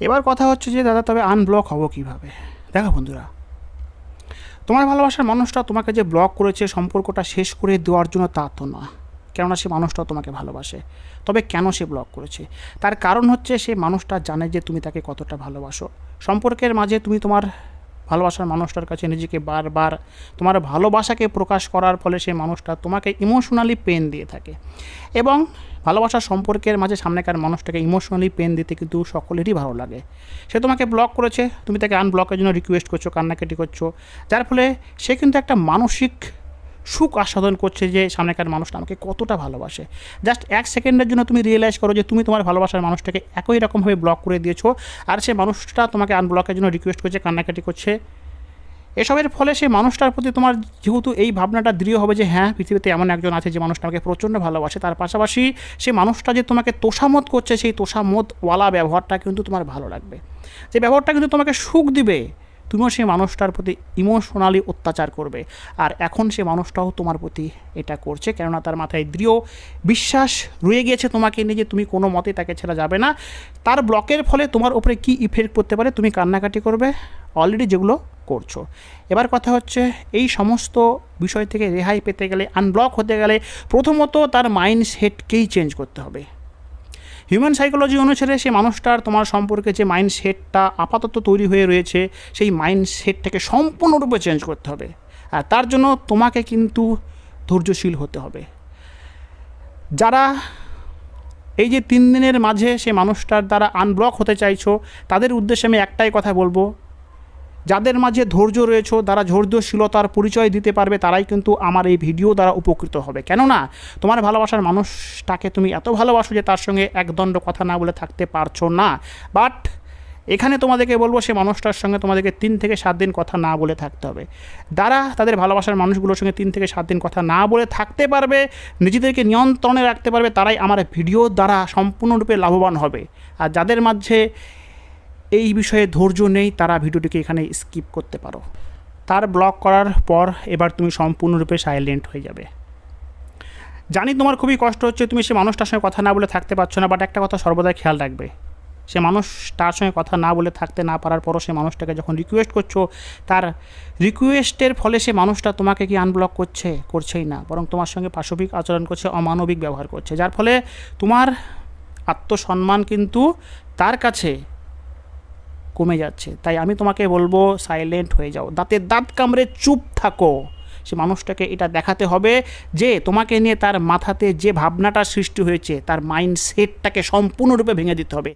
এবার কথা হচ্ছে যে দাদা তবে আনব্লক হবো কীভাবে? দেখো বন্ধুরা, তোমার ভালোবাসার মানুষটা তোমাকে যে ব্লক করেছে সম্পর্কটা শেষ করে দেওয়ার জন্য তা তো না, কেননা সে মানুষটাও তোমাকে ভালোবাসে। তবে কেন সে ব্লক করেছে? তার কারণ হচ্ছে সে মানুষটা জানে যে তুমি তাকে কতটা ভালোবাসো। সম্পর্কের মাঝে তুমি তোমার ভালোবাসার মানুষটার কাছে নিজেকে বারবার তোমার ভালোবাসাকে প্রকাশ করার ফলে সেই মানুষটা তোমাকে ইমোশনালি পেন দিয়ে থাকে, এবং ভালোবাসার সম্পর্কের মাঝে সামনেকার মানুষটাকে ইমোশনালি পেন দিতে কিন্তু সকলেরই ভালো লাগে। সে তোমাকে ব্লক করেছে, তুমি তাকে আনব্লকের জন্য রিকোয়েস্ট করছো, কান্নাকাটি করছো, যার ফলে সে কিন্তু একটা মানসিক সুখ আস্বাদন করছে যে সামনেকার মানুষটা আমাকে কতটা ভালোবাসে। জাস্ট 1 সেকেন্ডের জন্য তুমি রিয়েলাইজ করো যে তুমি তোমার ভালোবাসার মানুষটাকে একই রকমভাবে ব্লক করে দিয়েছো, আর সে মানুষটা তোমাকে আনব্লকের জন্য রিকোয়েস্ট করছে, কান্নাকাটি করছে। এসবের ফলে সেই মানুষটার প্রতি তোমার যেহেতু এই ভাবনাটা দৃঢ় হবে যে হ্যাঁ, পৃথিবীতে এমন একজন আছে যে মানুষটা আমাকে প্রচণ্ড ভালোবাসে, তার পাশাপাশি সেই মানুষটা যে তোমাকে তোষামত করছে, সেই তোষামতওয়ালা ব্যবহারটা কিন্তু তোমার ভালো লাগবে। যে ব্যবহারটা কিন্তু তোমাকে সুখ দিবে, তুমিও সেই মানুষটার প্রতি ইমোশনালি অত্যাচার করবে। আর এখন সে মানুষটাও তোমার প্রতি এটা করছে, কেননা তার মাথায় দৃঢ় বিশ্বাস রয়ে গিয়েছে তোমাকে নিয়ে যে তুমি কোনো মতেই তাকে ছেড়ে যাবে না। তার ব্লকের ফলে তোমার উপরে কী ইফেক্ট পড়তে পারে, তুমি কান্নাকাটি করবে, অলরেডি যেগুলো করছো। এবার কথা হচ্ছে এই সমস্ত বিষয় থেকে রেহাই পেতে গেলে, আনব্লক হতে গেলে, প্রথমত তার মাইন্ডসেটকেই চেঞ্জ করতে হবে। হিউম্যান সাইকোলজি অনুসারে সে মানুষটার তোমার সম্পর্কে যে মাইন্ডসেটটা আপাতত তৈরি হয়ে রয়েছে, সেই মাইন্ডসেটটাকে সম্পূর্ণরূপে চেঞ্জ করতে হবে। আর তার জন্য তোমাকে কিন্তু ধৈর্যশীল হতে হবে। যারা এই যে 3 দিনের মাঝে সে মানুষটার দ্বারা আনব্লক হতে চাইছো, তাদের উদ্দেশ্যে আমি একটাই কথা বলবো, যাদের মাঝে ধৈর্য রয়েছে, যারা ধৈর্যশীলতার পরিচয় দিতে পারবে, তারাই কিন্তু আমার এই ভিডিও দ্বারা উপকৃত হবে। কেননা তোমার ভালোবাসার মানুষটাকে তুমি এত ভালোবাসো যে তার সঙ্গে একদণ্ড কথা না বলে থাকতে পারছো না। বাট এখানে তোমাদেরকে বলবো, সে মানুষটার সঙ্গে তোমাদেরকে 3 থেকে 7 দিন কথা না বলে থাকতে হবে। যারা তাদের ভালোবাসার মানুষগুলোর সঙ্গে 3 থেকে 7 দিন কথা না বলে থাকতে পারবে, নিজেদেরকে নিয়ন্ত্রণে রাখতে পারবে, তারাই আমার ভিডিও দ্বারা সম্পূর্ণরূপে লাভবান হবে। আর যাদের মাঝে এই বিষয়ে ধৈর্য নেই, তারা ভিডিওটিকে এখানে স্কিপ করতে পারো। তার ব্লক করার পর এবার তুমি সম্পূর্ণরূপে সাইলেন্ট হয়ে যাবে। জানি তোমার খুবই কষ্ট হচ্ছে, তুমি সে মানুষটার সঙ্গে কথা না বলে থাকতে পারছো না, বাট একটা কথা সর্বদাই খেয়াল রাখবে, সে মানুষ তার সঙ্গে কথা না বলে থাকতে না পারার পরও সে মানুষটাকে যখন রিকোয়েস্ট করছো, তার রিকোয়েস্টের ফলে সে মানুষটা তোমাকে কি আনব্লক করছেই না, বরং তোমার সঙ্গে পাশবিক আচরণ করছে, অমানবিক ব্যবহার করছে, যার ফলে তোমার আত্মসম্মান কিন্তু তার কাছে কমে যাচ্ছে। তাই আমি তোমাকে বলবো, সাইলেন্ট হয়ে যাও, দাঁতে দাঁত কামড়ে চুপ থাকো। সে মানুষটাকে এটা দেখাতে হবে যে তোমাকে নিয়ে তার মাথাতে যে ভাবনাটা সৃষ্টি হয়েছে, তার মাইন্ডসেটটাকে সম্পূর্ণরূপে ভেঙে দিতে হবে।